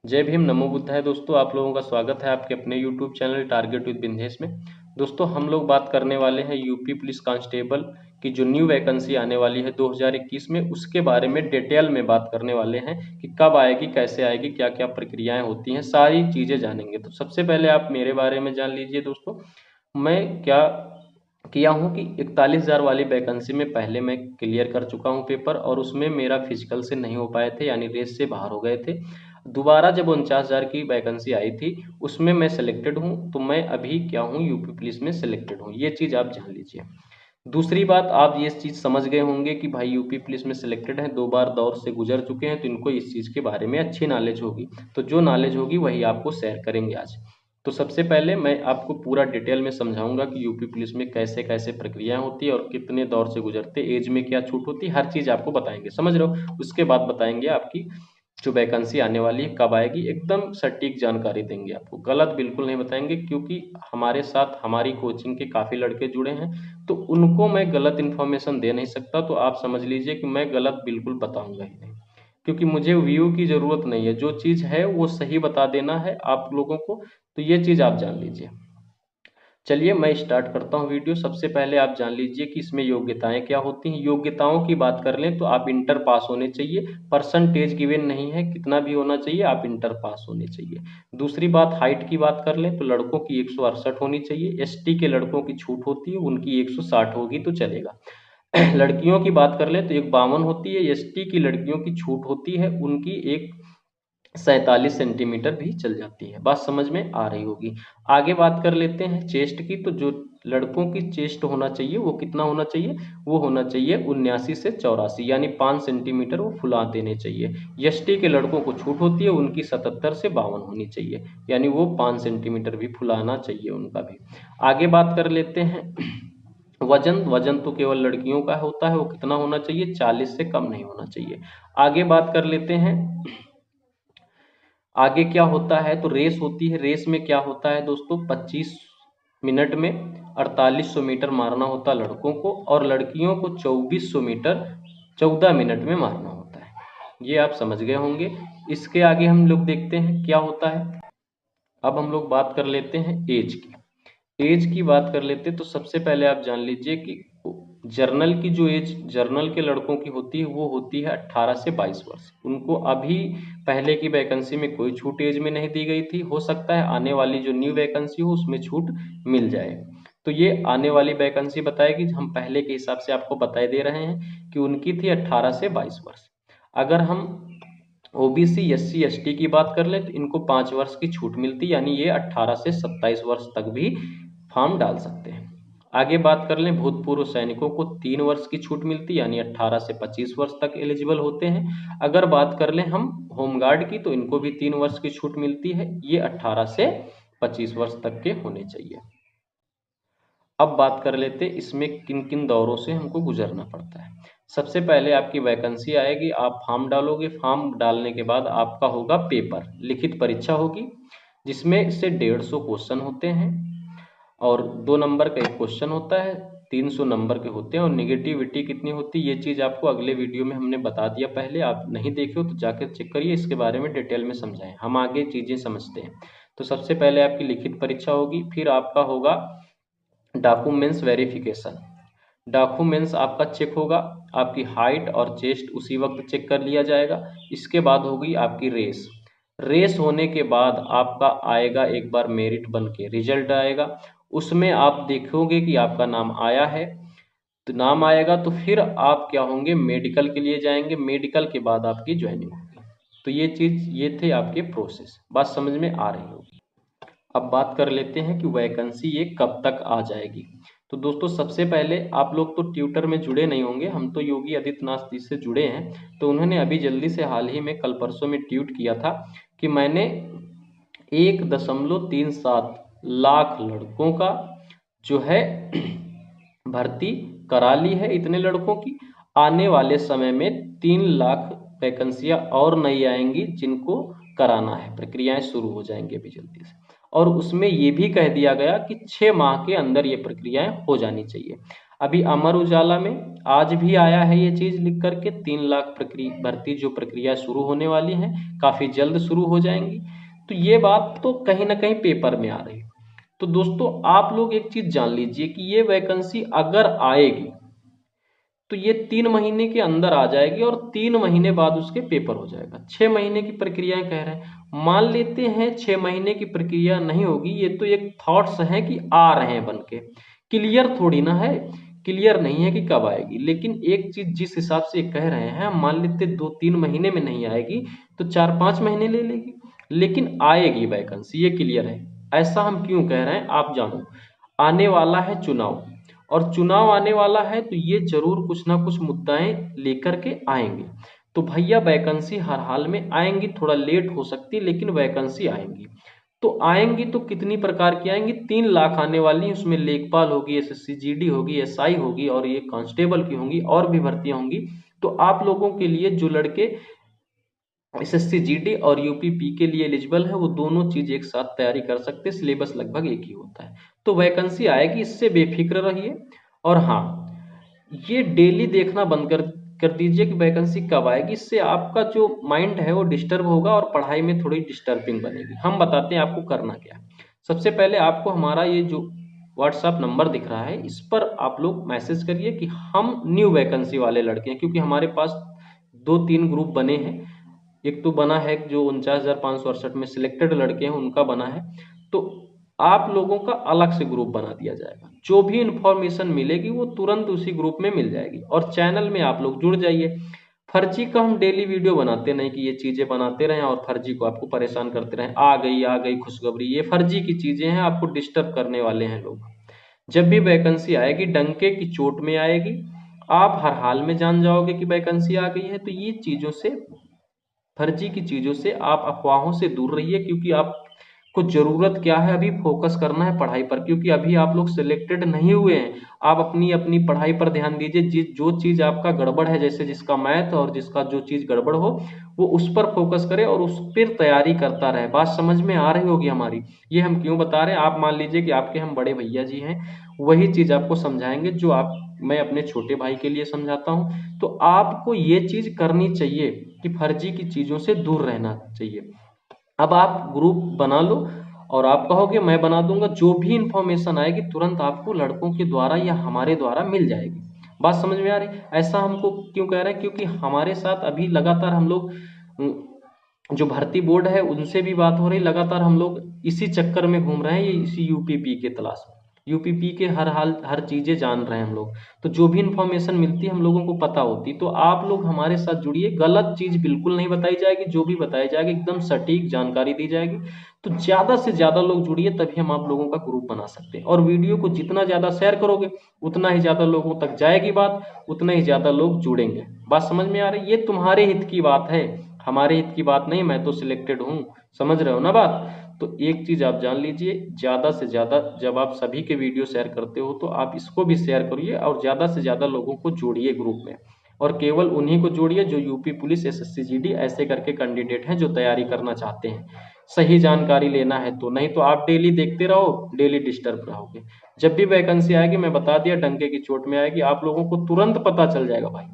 जय भीम, नमो बुद्धाय। दोस्तों, आप लोगों का स्वागत है आपके अपने YouTube channel target with Bindesh में। दोस्तों, हम लोग बात करने वाले हैं यूपी पुलिस कांस्टेबल की जो न्यू वैकेंसी आने वाली है 2021 में, उसके बारे में डिटेल में बात करने वाले हैं कि कब आएगी, कैसे आएगी, क्या क्या प्रक्रियाएं होती हैं, सारी चीज़ें जानेंगे। तो सबसे पहले आप मेरे बारे में जान लीजिए दोस्तों। मैं क्या किया हूँ कि 41,000 वाली वैकेंसी में पहले मैं क्लियर कर चुका हूँ पेपर, और उसमें मेरा फिजिकल से नहीं हो पाए थे, यानी रेस से बाहर हो गए थे। दोबारा जब 49,000 की वैकेंसी आई थी उसमें मैं सिलेक्टेड हूँ, तो मैं अभी क्या हूँ, यूपी पुलिस में सिलेक्टेड हूँ। ये चीज़ आप जान लीजिए। दूसरी बात, आप ये चीज़ समझ गए होंगे कि भाई यूपी पुलिस में सिलेक्टेड हैं, 2 बार दौर से गुजर चुके हैं, तो इनको इस चीज़ के बारे में अच्छी नॉलेज होगी। तो जो नॉलेज होगी वही आपको शेयर करेंगे आज। तो सबसे पहले मैं आपको पूरा डिटेल में समझाऊंगा कि यूपी पुलिस में कैसे कैसे प्रक्रियाएं होती है और कितने दौर से गुजरते, एज में क्या छूट होती है, हर चीज़ आपको बताएंगे। समझ रहे हो? उसके बाद बताएंगे आपकी जो वैकेंसी आने वाली है कब आएगी, एकदम सटीक जानकारी देंगे आपको, गलत बिल्कुल नहीं बताएंगे, क्योंकि हमारे साथ हमारी कोचिंग के काफ़ी लड़के जुड़े हैं, तो उनको मैं गलत इन्फॉर्मेशन दे नहीं सकता। तो आप समझ लीजिए कि मैं गलत बिल्कुल बताऊंगा ही नहीं, क्योंकि मुझे व्यू की ज़रूरत नहीं है। जो चीज़ है वो सही बता देना है आप लोगों को। तो ये चीज़ आप जान लीजिए। चलिए मैं स्टार्ट करता हूँ वीडियो। सबसे पहले आप जान लीजिए कि इसमें योग्यताएं क्या होती हैं। योग्यताओं की बात कर लें तो आप इंटर पास होने चाहिए, परसेंटेज गिवन नहीं है, कितना भी होना चाहिए, आप इंटर पास होने चाहिए। दूसरी बात, हाइट की बात कर लें तो लड़कों की 168 होनी चाहिए, एसटी के लड़कों की छूट होती है, उनकी 160 होगी तो चलेगा। लड़कियों की बात कर लें तो 152 होती है, एसटी की लड़कियों की छूट होती है, उनकी 147 सेंटीमीटर भी चल जाती है। बात समझ में आ रही होगी। आगे बात कर लेते हैं चेस्ट की। तो जो लड़कों की चेस्ट होना चाहिए वो कितना होना चाहिए, वो होना चाहिए 79 से 84, यानी 5 सेंटीमीटर वो फुला देने चाहिए। एसटी के लड़कों को छूट होती है, उनकी 77 से 52 होनी चाहिए, यानी वो 5 सेंटीमीटर भी फुलाना चाहिए उनका भी। आगे बात कर लेते हैं वजन। वजन तो केवल लड़कियों का होता है, वो कितना होना चाहिए, 40 से कम नहीं होना चाहिए। आगे बात कर लेते हैं आगे क्या होता है, तो रेस होती है। रेस में क्या होता है दोस्तों, 25 मिनट में 4800 मीटर मारना होता है लड़कों को, और लड़कियों को 2400 मीटर 14 मिनट में मारना होता है। ये आप समझ गए होंगे। इसके आगे हम लोग देखते हैं क्या होता है। अब हम लोग बात कर लेते हैं एज की। एज की बात कर लेते हैं तो सबसे पहले आप जान लीजिए कि जर्नल की जो एज जर्नल के लड़कों की होती है वो होती है 18 से 22 वर्ष। उनको अभी पहले की वैकेंसी में कोई छूट एज में नहीं दी गई थी, हो सकता है आने वाली जो न्यू वैकेंसी हो उसमें छूट मिल जाए। तो ये आने वाली वैकेंसी बताएगी, हम पहले के हिसाब से आपको बता दे रहे हैं कि उनकी थी 18 से 22 वर्ष। अगर हम ओबीसी एससी एसटी की बात कर लें तो इनको 5 वर्ष की छूट मिलती, यानी ये 18 से 27 वर्ष तक भी फॉर्म डाल सकते हैं। आगे बात कर लें भूतपूर्व सैनिकों को 3 वर्ष की छूट मिलती, यानी 18 से 25 वर्ष तक एलिजिबल होते हैं। अगर बात कर लें हम होमगार्ड की तो इनको भी 3 वर्ष की छूट मिलती है, ये 18 से 25 वर्ष तक के होने चाहिए। अब बात कर लेते इसमें किन किन दौरों से हमको गुजरना पड़ता है। सबसे पहले आपकी वैकेंसी आएगी, आप फॉर्म डालोगे, फॉर्म डालने के बाद आपका होगा पेपर, लिखित परीक्षा होगी, जिसमें से 150 क्वेश्चन होते हैं, और 2 नंबर का एक क्वेश्चन होता है, 300 नंबर के होते हैं। और निगेटिविटी कितनी होती है ये चीज़ आपको अगले वीडियो में हमने बता दिया, पहले आप नहीं देखे हो तो जाकर चेक करिए, इसके बारे में डिटेल में समझाएं, हम आगे चीज़ें समझते हैं। तो सबसे पहले आपकी लिखित परीक्षा होगी, फिर आपका होगा डॉक्यूमेंट्स वेरिफिकेशन। डॉक्यूमेंट्स आपका चेक होगा, आपकी हाइट और चेस्ट उसी वक्त चेक कर लिया जाएगा। इसके बाद होगी आपकी रेस। रेस होने के बाद आपका आएगा एक बार मेरिट बन के रिजल्ट आएगा, उसमें आप देखोगे कि आपका नाम आया है। तो नाम आएगा तो फिर आप क्या होंगे, मेडिकल के लिए जाएंगे, मेडिकल के बाद आपकी ज्वाइनिंग होगी। तो ये थे आपके प्रोसेस। बात समझ में आ रही होगी। अब बात कर लेते हैं कि वैकेंसी ये कब तक आ जाएगी। तो दोस्तों सबसे पहले आप लोग तो ट्यूटर में जुड़े नहीं होंगे, हम तो योगी आदित्यनाथ जी से जुड़े हैं, तो उन्होंने अभी जल्दी से हाल ही में कल परसों में ट्वीट किया था कि मैंने 1.37 लाख लड़कों का जो है भर्ती करा ली है। इतने लड़कों की आने वाले समय में 3 लाख वैकेंसियां और नई आएंगी जिनको कराना है, प्रक्रियाएं शुरू हो जाएंगी अभी जल्दी से। और उसमें ये भी कह दिया गया कि 6 माह के अंदर ये प्रक्रियाएं हो जानी चाहिए। अभी अमर उजाला में आज भी आया है ये चीज लिख करके 3 लाख भर्ती जो प्रक्रिया शुरू होने वाली है, काफी जल्द शुरू हो जाएंगी। तो ये बात तो कहीं ना कहीं पेपर में आ रही है। तो दोस्तों आप लोग एक चीज जान लीजिए कि ये वैकेंसी अगर आएगी तो ये 3 महीने के अंदर आ जाएगी और 3 महीने बाद उसके पेपर हो जाएगा। 6 महीने की प्रक्रियाएं कह रहे हैं, मान लेते हैं 6 महीने की प्रक्रिया नहीं होगी, ये तो एक थॉट्स हैं कि आ रहे हैं बन के, क्लियर थोड़ी ना है, क्लियर नहीं है कि कब आएगी। लेकिन एक चीज जिस हिसाब से कह रहे हैं, मान लेते 2-3 महीने में नहीं आएगी तो 4-5 महीने ले लेगी, लेकिन आएगी वैकेंसी, ये क्लियर है। ऐसा हम क्यों कह रहे हैं आप जानो। आने वाला है चुनाव, और चुनाव आने वाला है तो ये जरूर कुछ ना कुछ मुद्दाएं लेकर के आएंगे। तो भैया वैकेंसी हर हाल में आएंगी, थोड़ा लेट हो सकती है लेकिन वैकेंसी आएंगी। तो आएंगी तो कितनी प्रकार की आएंगी, 3 लाख आने वाली, उसमें लेखपाल होगी, एसएससी जीडी होगी, एसआई होगी, और ये कांस्टेबल की होंगी, और भी भर्तियां होंगी। तो आप लोगों के लिए जो लड़के एसएससी जीडी और यूपीपी के लिए एलिजिबल है वो दोनों चीज एक साथ तैयारी कर सकते हैं, सिलेबस लगभग एक ही होता है। तो वैकेंसी आएगी, इससे बेफिक्र रहिए। और हाँ, ये डेली देखना बंद कर दीजिए कि वैकेंसी कब आएगी, इससे आपका जो माइंड है वो डिस्टर्ब होगा और पढ़ाई में थोड़ी डिस्टर्बिंग बनेगी। हम बताते हैं आपको करना क्या है। सबसे पहले आपको हमारा ये जो व्हाट्सएप नंबर दिख रहा है इस पर आप लोग मैसेज करिए कि हम न्यू वैकेंसी वाले लड़के हैं, क्योंकि हमारे पास 2-3 ग्रुप बने हैं। एक तो बना है जो 49,568 में सिलेक्टेड लड़के हैं उनका बना है, तो आप लोगों का अलग से ग्रुप बना दिया जाएगा। जो भी इंफॉर्मेशन मिलेगी वो तुरंत उसी ग्रुप में मिल जाएगी। और चैनल में आप लोग जुड़ जाइए। फर्जी का हम डेली वीडियो बनाते नहीं कि ये चीजें बनाते रहें और फर्जी को आपको परेशान करते रहें, आ गई खुशखबरी, ये फर्जी की चीजें हैं, आपको डिस्टर्ब करने वाले हैं लोग। जब भी वैकेंसी आएगी डंके की चोट में आएगी, आप हर हाल में जान जाओगे कि वैकेंसी आ गई है। तो ये चीजों से, फर्जी की चीजों से, आप अफवाहों से दूर रहिए, क्योंकि आपको जरूरत क्या है, अभी फोकस करना है पढ़ाई पर, क्योंकि अभी आप लोग सिलेक्टेड नहीं हुए हैं। आप अपनी अपनी पढ़ाई पर ध्यान दीजिए। जो चीज आपका गड़बड़ है, जैसे जिसका मैथ और जिसका जो चीज गड़बड़ हो वो उस पर फोकस करे और उस पर तैयारी करता रहे। बात समझ में आ रही होगी हमारी। ये हम क्यों बता रहे हैं, आप मान लीजिए कि आपके हम बड़े भैया जी हैं, वही चीज आपको समझाएंगे जो आप मैं अपने छोटे भाई के लिए समझाता हूँ। तो आपको ये चीज करनी चाहिए कि फर्जी की चीजों से दूर रहना चाहिए। अब आप ग्रुप बना लो और आप कहोगे मैं बना दूंगा, जो भी इंफॉर्मेशन आएगी तुरंत आपको लड़कों के द्वारा या हमारे द्वारा मिल जाएगी। बात समझ में आ रही। ऐसा हमको क्यों कह रहे हैं, क्योंकि हमारे साथ अभी लगातार हम लोग जो भर्ती बोर्ड है उनसे भी बात हो रही, लगातार हम लोग इसी चक्कर में घूम रहे हैं, ये इसी यूपीपी के तलाश में, यूपीपी के हर हाल हर चीजें जान रहे हैं हम लोग। तो जो भी इंफॉर्मेशन मिलती है हम लोगों को पता होती। तो आप लोग हमारे साथ जुड़िए, गलत चीज बिल्कुल नहीं बताई जाएगी, जो भी बताई जाएगी एकदम सटीक जानकारी दी जाएगी। तो ज्यादा से ज्यादा लोग जुड़िए, तभी हम आप लोगों का ग्रुप बना सकते हैं। और वीडियो को जितना ज्यादा शेयर करोगे उतना ही ज्यादा लोगों तक जाएगी बात, उतना ही ज्यादा लोग जुड़ेंगे। बात समझ में आ रही है, ये तुम्हारे हित की बात है, हमारे हित की बात नहीं। मैं तो सिलेक्टेड हूँ, समझ रहे हो ना बात। तो एक चीज आप जान लीजिए, ज्यादा से ज्यादा जब आप सभी के वीडियो शेयर करते हो तो आप इसको भी शेयर करिए और ज्यादा से ज्यादा लोगों को जोड़िए ग्रुप में। और केवल उन्हीं को जोड़िए जो यूपी पुलिस, एसएससी जीडी ऐसे करके कैंडिडेट हैं जो तैयारी करना चाहते हैं। सही जानकारी लेना है तो, नहीं तो आप डेली देखते रहो, डेली डिस्टर्ब रहोगे। जब भी वैकेंसी आएगी मैं बता दिया डंके की चोट में आएगी, आप लोगों को तुरंत पता चल जाएगा भाई।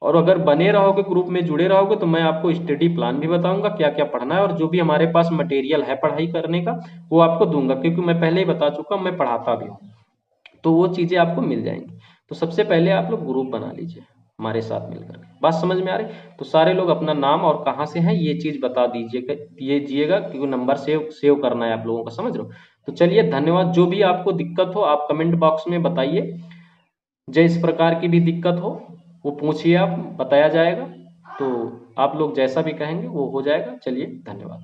और अगर बने रहोगे ग्रुप में जुड़े रहोगे तो मैं आपको स्टडी प्लान भी बताऊंगा क्या क्या पढ़ना है, और जो भी हमारे पास मटेरियल है पढ़ाई करने का वो आपको दूंगा, क्योंकि मैं पहले ही बता चुका मैं पढ़ाता भी हूँ। तो वो चीजें आपको मिल जाएंगी। तो सबसे पहले आप लोग ग्रुप बना लीजिए हमारे साथ मिलकर। बात समझ में आ रही। तो सारे लोग अपना नाम और कहाँ से हैं ये चीज बता दीजिएगा, ये जिएगा, क्योंकि नंबर सेव सेव करना है आप लोगों का, समझ रहे हो। तो चलिए धन्यवाद। जो भी आपको दिक्कत हो आप कमेंट बॉक्स में बताइए, जिस प्रकार की भी दिक्कत हो वो पूछिए, आप बताया जाएगा। तो आप लोग जैसा भी कहेंगे वो हो जाएगा। चलिए धन्यवाद।